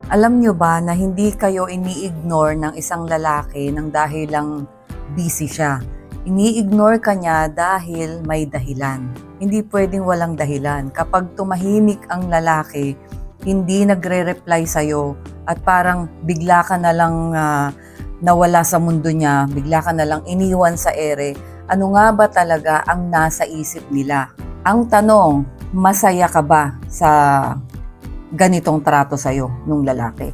Alam nyo ba na hindi kayo ini-ignore ng isang lalaki nang dahil lang busy siya? Ini-ignore ka niya dahil may dahilan. Hindi pwedeng walang dahilan. Kapag tumahimik ang lalaki, hindi nagre-reply sa'yo at parang bigla ka na lang nawala sa mundo niya, bigla ka na lang iniwan sa ere, ano nga ba talaga ang nasa isip nila? Ang tanong, masaya ka ba sa ganitong trato sa'yo nung lalaki?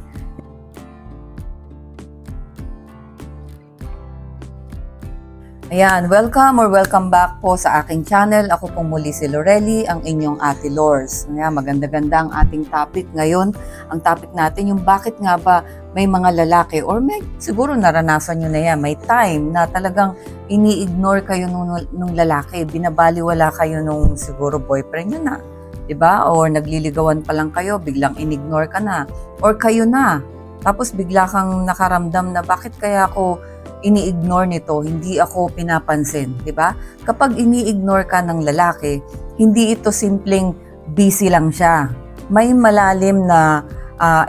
Ayan, welcome back po sa aking channel. Ako pong muli si Lorelly, ang inyong Ate Lors. Ayan, maganda-ganda ang ating topic ngayon. Ang topic natin yung bakit nga ba may mga lalaki or may siguro naranasan nyo na yan, may time na talagang ini-ignore kayo nung lalaki, binabaliwala kayo nung siguro boyfriend nyo na. Diba? Or nagliligawan pa lang kayo, biglang in-ignore ka na. Or kayo na. Tapos bigla kang nakaramdam na bakit kaya ako ini-ignore nito, hindi ako pinapansin. Diba? Kapag ini-ignore ka ng lalaki, hindi ito simpleng busy lang siya. May malalim na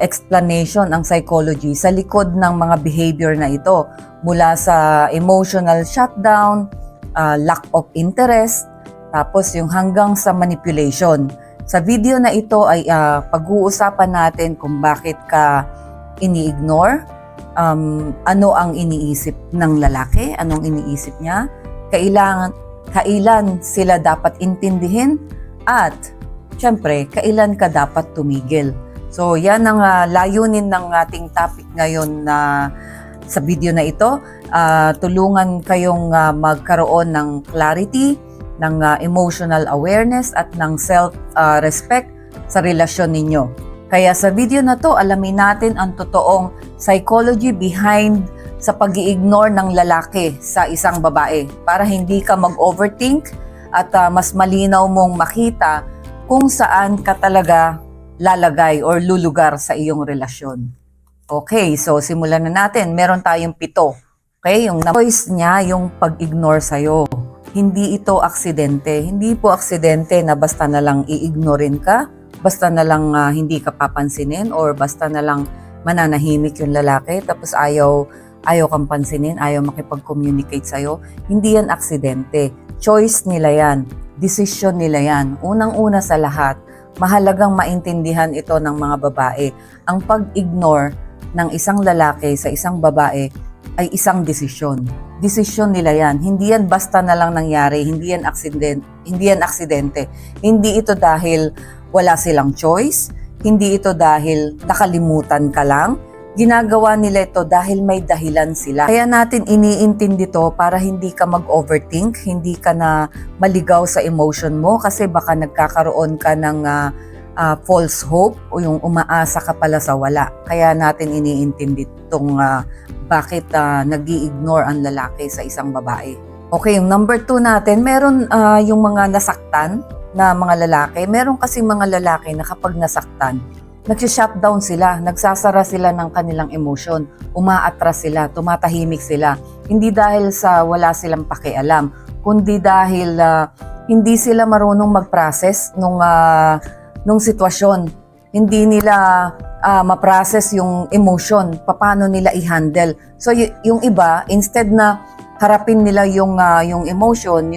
explanation ang psychology sa likod ng mga behavior na ito. Mula sa emotional shutdown, lack of interest, tapos yung hanggang sa manipulation. Sa video na ito ay pag-uusapan natin kung bakit ka ini-ignore, ano ang iniisip ng lalaki, anong iniisip niya, kailan sila dapat intindihin, at syempre, kailan ka dapat tumigil. So yan ang layunin ng ating topic ngayon na sa video na ito. Tulungan kayong magkaroon ng clarity, ng emotional awareness at ng self-respect sa relasyon ninyo. Kaya sa video na to, alamin natin ang totoong psychology behind sa pag-i-ignore ng lalaki sa isang babae para hindi ka mag-overthink at mas malinaw mong makita kung saan ka talaga lalagay or lulugar sa iyong relasyon. Okay, so simulan na natin. Meron tayong 7. Okay, yung choice niya yung pag-ignore sa'yo. Hindi ito aksidente. Hindi po aksidente na basta na lang i-ignorein ka, basta na lang hindi ka papansinin, or basta na lang mananahimik yung lalaki tapos ayaw kang pansinin, ayaw makipag-communicate sa'yo. Hindi yan aksidente. Choice nila yan. Decision nila yan. Unang-una sa lahat, mahalagang maintindihan ito ng mga babae. Ang pag-ignore ng isang lalaki sa isang babae ay isang desisyon. Desisyon nila yan. Hindi yan basta na lang nangyari, hindi yan aksidente. Hindi ito dahil wala silang choice, hindi ito dahil nakalimutan ka lang. Ginagawa nila ito dahil may dahilan sila. Kaya natin iniintindi to para hindi ka mag-overthink, hindi ka na maligaw sa emotion mo kasi baka nagkakaroon ka ng false hope o yung umaasa ka pala sa wala. Kaya natin iniintindi itong bakit nag-i-ignore ang lalaki sa isang babae. Okay, yung number 2 natin, meron yung mga nasaktan na mga lalaki. Meron kasi mga lalaki na kapag nasaktan, nag-shutdown sila, nagsasara sila ng kanilang emosyon, umaatras sila, tumatahimik sila. Hindi dahil sa wala silang pakialam, kundi dahil hindi sila marunong mag-process nung sitwasyon. Hindi nila ma-process yung emotion, paano nila i-handle. So yung iba, instead na harapin nila yung emotion,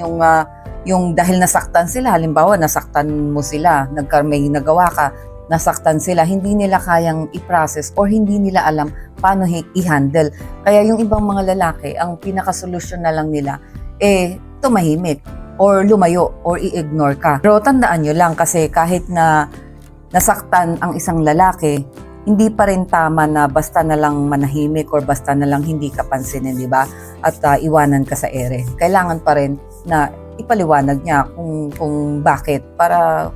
yung dahil nasaktan sila, halimbawa nasaktan mo sila, may nagawa ka, nasaktan sila, hindi nila kayang i-process or hindi nila alam paano i-handle. Kaya yung ibang mga lalaki, ang pinakasolusyon na lang nila, tumahimik or lumayo or i-ignore ka. Pero tandaan nyo lang kasi kahit na nasaktan ang isang lalaki, hindi pa rin tama na basta na lang manahimik or basta na lang hindi ka pansinin, di ba? At iwanan ka sa ere. Kailangan pa rin na ipaliwanag niya kung bakit para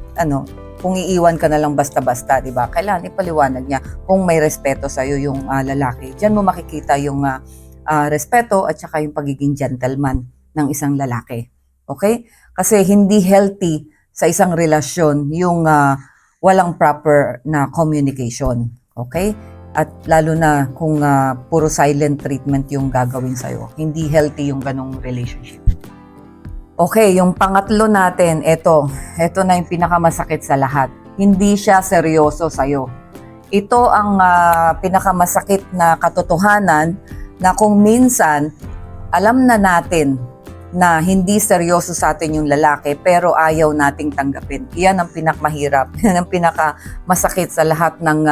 kung iiwan ka na lang basta-basta, di ba? Kailangan ipaliwanag niya kung may respeto sa iyo yung lalaki. Diyan mo makikita yung respeto at saka yung pagiging gentleman ng isang lalaki. Okay? Kasi hindi healthy sa isang relasyon yung walang proper na communication. Okay? At lalo na kung puro silent treatment yung gagawin sa'yo. Hindi healthy yung ganong relationship. Okay, yung pangatlo natin, ito na yung pinakamasakit sa lahat. Hindi siya seryoso sa'yo. Ito ang pinakamasakit na katotohanan na kung minsan alam na natin na hindi seryoso sa atin yung lalaki pero ayaw nating tanggapin. Iyan ang pinakamahirap. Yan ang pinakamasakit sa lahat ng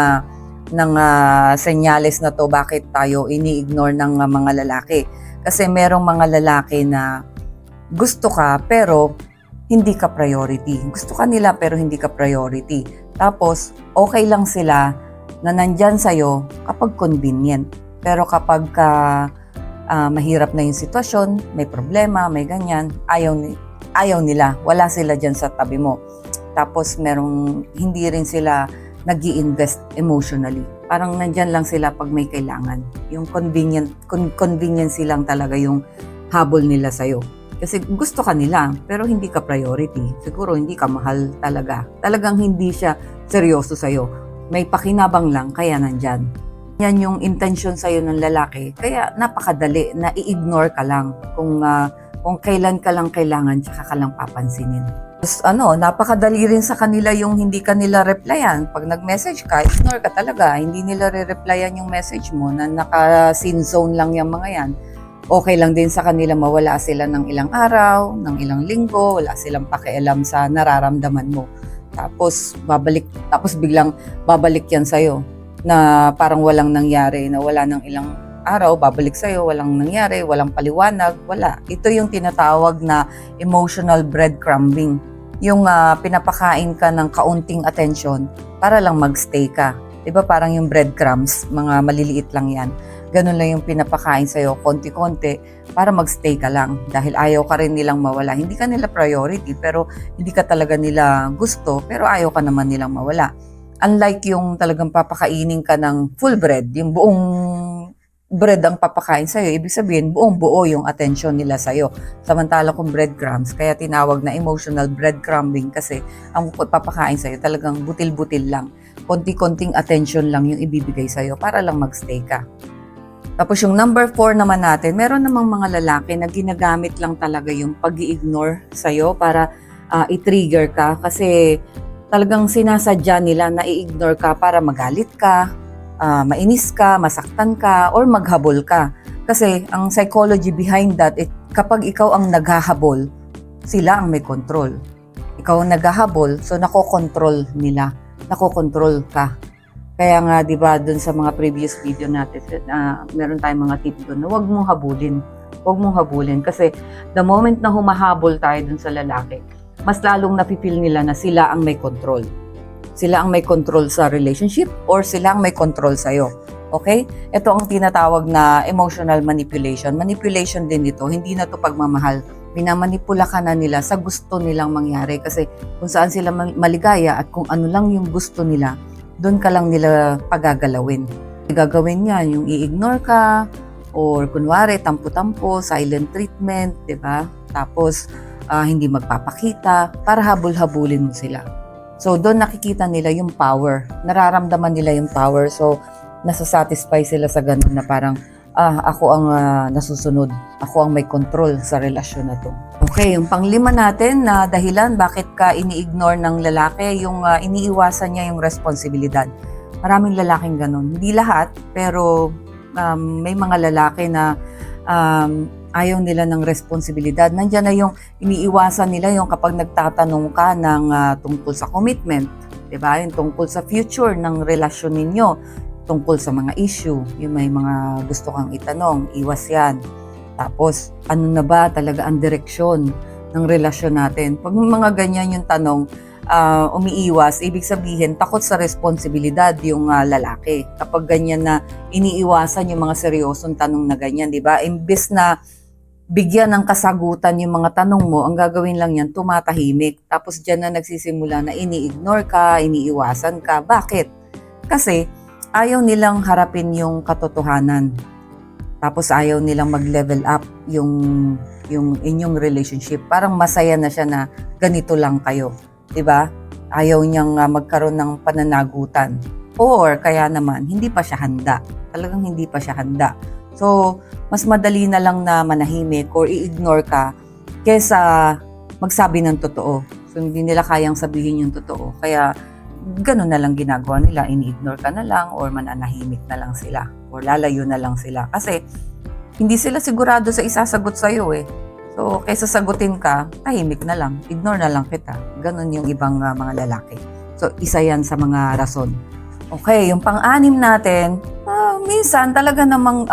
senyales na to bakit tayo ini-ignore ng mga lalaki. Kasi merong mga lalaki na gusto ka pero hindi ka priority. Gusto ka nila pero hindi ka priority. Tapos, okay lang sila na nandyan sa'yo kapag convenient. Pero kapag mahirap na yung sitwasyon, may problema, may ganyan, ayaw nila. Wala sila dyan sa tabi mo. Tapos, hindi rin sila nag-i-invest emotionally. Parang nandyan lang sila pag may kailangan. Yung convenience lang talaga yung habol nila sa'yo. Kasi gusto ka nila, pero hindi ka priority. Siguro hindi ka mahal talaga. Talagang hindi siya seryoso sa'yo. May pakinabang lang, kaya nandyan. Yan yung intention sa'yo ng lalaki. Kaya napakadali na i-ignore ka lang kung kailan ka lang kailangan, tsaka ka lang papansinin. Tapos, napakadali rin sa kanila yung hindi ka nila replyan. Pag nag-message ka, ignore ka talaga. Hindi nila re-replyan yung message mo na naka-scene zone lang yung mga yan. Okay lang din sa kanila mawala sila ng ilang araw, ng ilang linggo, wala silang pakialam sa nararamdaman mo. Tapos biglang babalik yan sa'yo na parang walang nangyari, na wala ng ilang araw, babalik sa'yo, walang nangyari, walang paliwanag, wala. Ito yung tinatawag na emotional breadcrumbing. Yung pinapakain ka ng kaunting attention para lang magstay ka. Diba parang yung breadcrumbs, mga maliliit lang yan. Ganun lang yung pinapakain sa'yo, konti-konti, para magstay ka lang. Dahil ayaw ka rin nilang mawala. Hindi ka nila priority, pero hindi ka talaga nila gusto, pero ayaw ka naman nilang mawala. Unlike yung talagang papakainin ka ng full bread, yung buong bread ang papakain sa'yo, ibig sabihin, buong buo yung attention nila sa'yo. Samantalang kung breadcrumbs, kaya tinawag na emotional breadcrumbing kasi ang papakain sa'yo talagang butil-butil lang. Konti-konting attention lang yung ibibigay sa'yo para lang magstay ka. Tapos yung number 4 naman natin, meron namang mga lalaki na ginagamit lang talaga yung pag-i-ignore sa'yo para i-trigger ka kasi talagang sinasadya nila na i-ignore ka para magalit ka, mainis ka, masaktan ka, or maghabol ka. Kasi ang psychology behind that, kapag ikaw ang naghahabol, sila ang may control. Ikaw ang naghahabol, so nakokontrol nila, nakokontrol ka. Kaya nga, di ba, dun sa mga previous video natin, meron tayong mga tip dun na huwag mong habulin. Huwag mong habulin. Kasi the moment na humahabol tayo dun sa lalaki, mas lalong napipil nila na sila ang may control. Sila ang may control sa relationship or sila ang may control sa'yo. Okay? Ito ang tinatawag na emotional manipulation. Manipulation din dito. Hindi na to pagmamahal. Minamanipula ka na nila sa gusto nilang mangyari. Kasi kung saan sila maligaya at kung ano lang yung gusto nila, doon ka lang nila pagagalawin. Gagawin niya yung i-ignore ka or kunwari tampo-tampo, silent treatment, di ba? Tapos hindi magpapakita para habol-habulin mo sila. So doon nakikita nila yung power. Nararamdaman nila yung power. So nasasatisfy sila sa ganun na parang ako ang nasusunod. Ako ang may control sa relasyon na to. Okay, yung panglima natin na dahilan bakit ka ini-ignore ng lalaki, yung iniiwasan niya yung responsibilidad. Maraming lalaking ganun. Hindi lahat, pero may mga lalaki na ayaw nila ng responsibilidad. Nandiyan na yung iniiwasan nila yung kapag nagtatanong ka ng tungkol sa commitment, diba? Yung tungkol sa future ng relasyon ninyo, tungkol sa mga issue, yung may mga gusto kang itanong, iwas yan. Tapos, ano na ba talaga ang direksyon ng relasyon natin? Pag mga ganyan yung tanong, umiiwas, ibig sabihin, takot sa responsibilidad yung lalaki. Kapag ganyan na iniiwasan yung mga seryosong tanong na ganyan, di ba? Imbes na bigyan ng kasagutan yung mga tanong mo, ang gagawin lang yan, tumatahimik. Tapos dyan na nagsisimula na ini-ignore ka, iniiwasan ka. Bakit? Kasi ayaw nilang harapin yung katotohanan. Tapos ayaw nilang mag-level up yung inyong relationship. Parang masaya na siya na ganito lang kayo. Diba? Ayaw niyang magkaroon ng pananagutan. Or kaya naman, hindi pa siya handa. Talagang hindi pa siya handa. So, mas madali na lang na manahimik or i-ignore ka kesa magsabi ng totoo. So, hindi nila kayang sabihin yung totoo. Kaya, ganun na lang ginagawa nila, ini-ignore ka na lang or mananahimik na lang sila or lalayo na lang sila kasi hindi sila sigurado sa isasagot sa'yo eh. So, kaysa sagutin ka, tahimik na lang, ignore na lang kita. Ganun yung ibang mga lalaki. So, isa yan sa mga rason. Okay, yung pang-anim natin, minsan talaga namang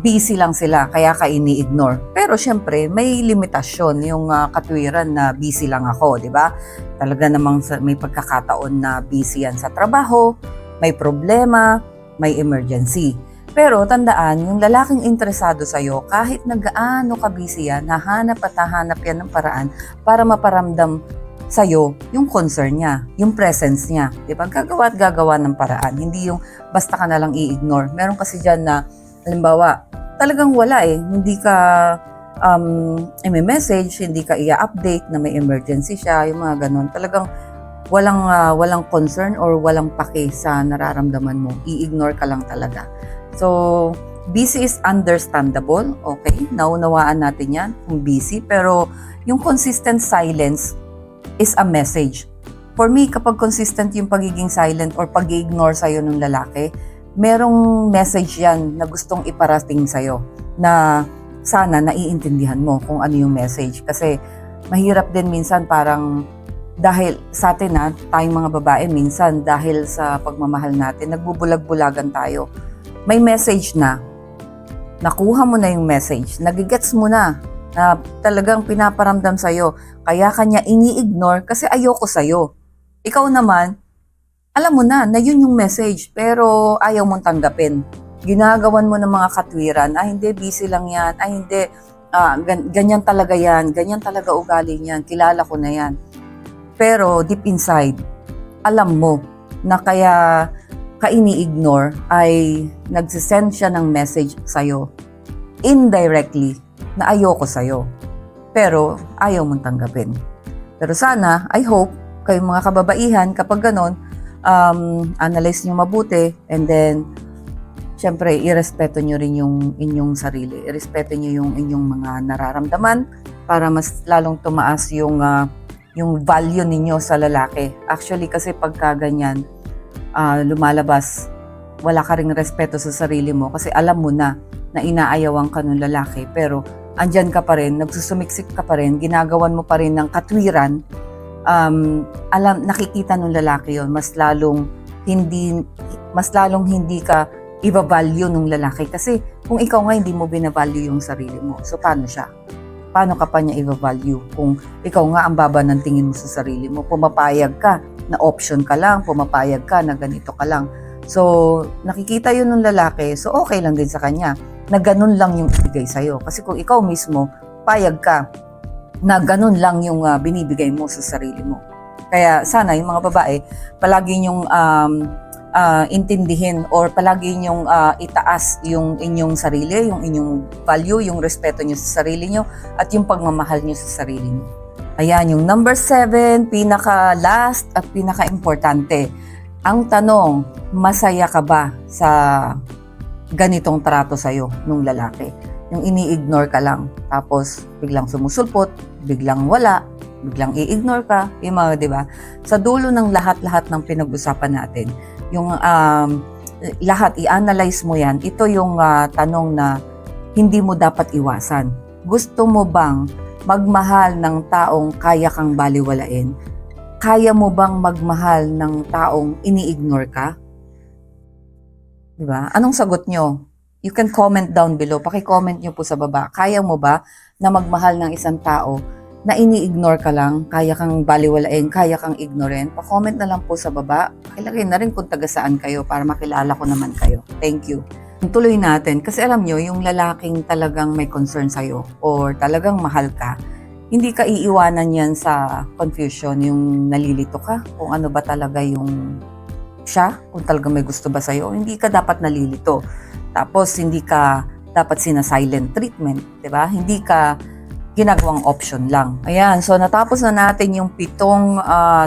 busy lang sila, kaya ka ini-ignore. Pero syempre, may limitasyon yung katwiran na busy lang ako, di ba? Talaga namang may pagkakataon na busy yan sa trabaho, may problema, may emergency. Pero tandaan, yung lalaking interesado sa'yo, kahit na gaano ka busy yan, hahanap at hahanap yan ng paraan para maparamdam sa'yo yung concern niya, yung presence niya. Diba? Gagawa at gagawa ng paraan. Hindi yung basta ka nalang i-ignore. Meron kasi dyan na, halimbawa, talagang wala eh. Hindi ka i-message, hindi ka i-update na may emergency siya, yung mga ganun. Talagang walang concern or walang pake sa nararamdaman mo. I-ignore ka lang talaga. So, busy is understandable. Okay, naunawaan natin yan kung busy. Pero yung consistent silence is a message. For me, kapag consistent yung pagiging silent or pag-ignore sa'yo ng lalaki, merong message yan na gustong iparating sa'yo na sana naiintindihan mo kung ano yung message. Kasi mahirap din minsan parang dahil sa atin tayong mga babae minsan dahil sa pagmamahal natin, nagbubulag-bulagan tayo. May message na, nakuha mo na yung message, nagigets mo na talagang pinaparamdam sa'yo, kaya kanya ini-ignore kasi ayoko sa'yo. Ikaw naman, alam mo na yun yung message, pero ayaw mong tanggapin. Ginagawan mo ng mga katwiran, hindi, busy lang yan, hindi, ganyan talaga yan, ganyan talaga ugali niyan, kilala ko na yan. Pero deep inside, alam mo na kaya ka ini-ignore ay nagsisend siya ng message sa'yo indirectly na ayoko sa'yo. Pero ayaw mong tanggapin. Pero sana, I hope, kayong mga kababaihan, kapag ganon, analyze nyo mabuti and then, syempre, irespeto nyo rin yung inyong sarili. Irespeto nyo yung inyong mga nararamdaman para mas lalong tumaas yung value ninyo sa lalaki. Actually, kasi pagka ganyan, lumalabas, wala ka ring respeto sa sarili mo kasi alam mo na inaayawan ka ng lalaki pero andyan ka pa rin, nagsusumiksik ka pa rin, ginagawan mo pa rin ng katwiran, nakikita ng lalaki yon, mas lalong hindi ka i-value ng lalaki kasi kung ikaw nga hindi mo binavalue yung sarili mo, so paano siya? Paano ka pa niya i-value kung ikaw nga ang baba ng tingin mo sa sarili mo? Pumapayag ka na option ka lang, pumapayag ka na ganito ka lang. So, nakikita yun ng lalaki, so okay lang din sa kanya na ganun lang yung ibigay sa'yo. Kasi kung ikaw mismo, payag ka na ganun lang yung binibigay mo sa sarili mo. Kaya sana yung mga babae, palagi yung intindihin or palagi yung itaas yung inyong sarili, yung inyong value, yung respeto nyo sa sarili nyo at yung pagmamahal nyo sa sarili nyo. Ayan, yung number 7, pinaka-last at pinaka-importante. Ang tanong, masaya ka ba sa ganitong trato sa'yo nung lalaki? Yung ini-ignore ka lang, tapos biglang sumusulpot, biglang wala, biglang i-ignore ka, yung mga, di ba? Sa dulo ng lahat-lahat ng pinag-usapan natin, yung lahat, i-analyze mo yan, ito yung tanong na hindi mo dapat iwasan. Gusto mo bang magmahal ng taong kaya kang baliwalain? Kaya mo bang magmahal ng taong ini-ignore ka? Diba? Anong sagot nyo? You can comment down below. Paki-comment nyo po sa baba. Kaya mo ba na magmahal ng isang tao na ini-ignore ka lang, kaya kang baliwalain, kaya kang ignoren? Pa-comment na lang po sa baba. Pakilagay na rin kung taga saan kayo para makilala ko naman kayo. Thank you. Tuloy natin. Kasi alam nyo, yung lalaking talagang may concern sa'yo or talagang mahal ka, hindi ka iiwanan yan sa confusion, yung nalilito ka kung ano ba talaga yung siya, kung talaga may gusto ba sa'yo. Hindi ka dapat nalilito. Tapos, hindi ka dapat sina-silent treatment, di ba? Hindi ka ginagawang option lang. Ayan, so natapos na natin yung 7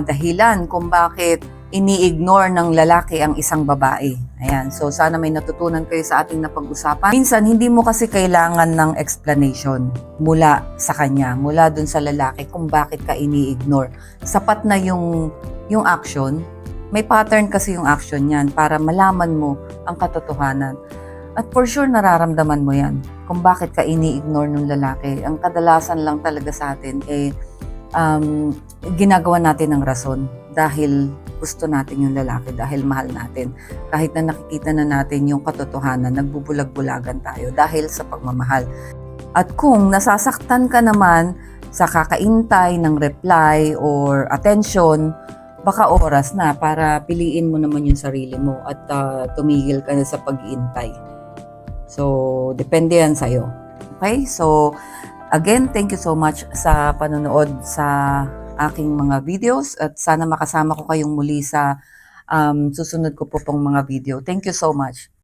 dahilan kung bakit ini-ignore ng lalaki ang isang babae. Ayan, so sana may natutunan kayo sa ating napag-usapan. Minsan, hindi mo kasi kailangan ng explanation mula sa kanya, mula dun sa lalaki kung bakit ka ini-ignore. Sapat na yung action. May pattern kasi yung action yan para malaman mo ang katotohanan. At for sure, nararamdaman mo yan kung bakit ka ini-ignore ng lalaki. Ang kadalasan lang talaga sa atin, ginagawa natin ng rason dahil gusto natin yung lalaki, dahil mahal natin. Kahit na nakikita na natin yung katotohanan, nagbubulag-bulagan tayo dahil sa pagmamahal. At kung nasasaktan ka naman sa kakaintay ng reply or attention, baka oras na para piliin mo naman yung sarili mo at tumigil ka na sa pag-iintay. So, depende yan sa'yo. Okay? So, again, thank you so much sa panonood sa aking mga videos at sana makasama ko kayong muli sa susunod ko po pong mga video. Thank you so much.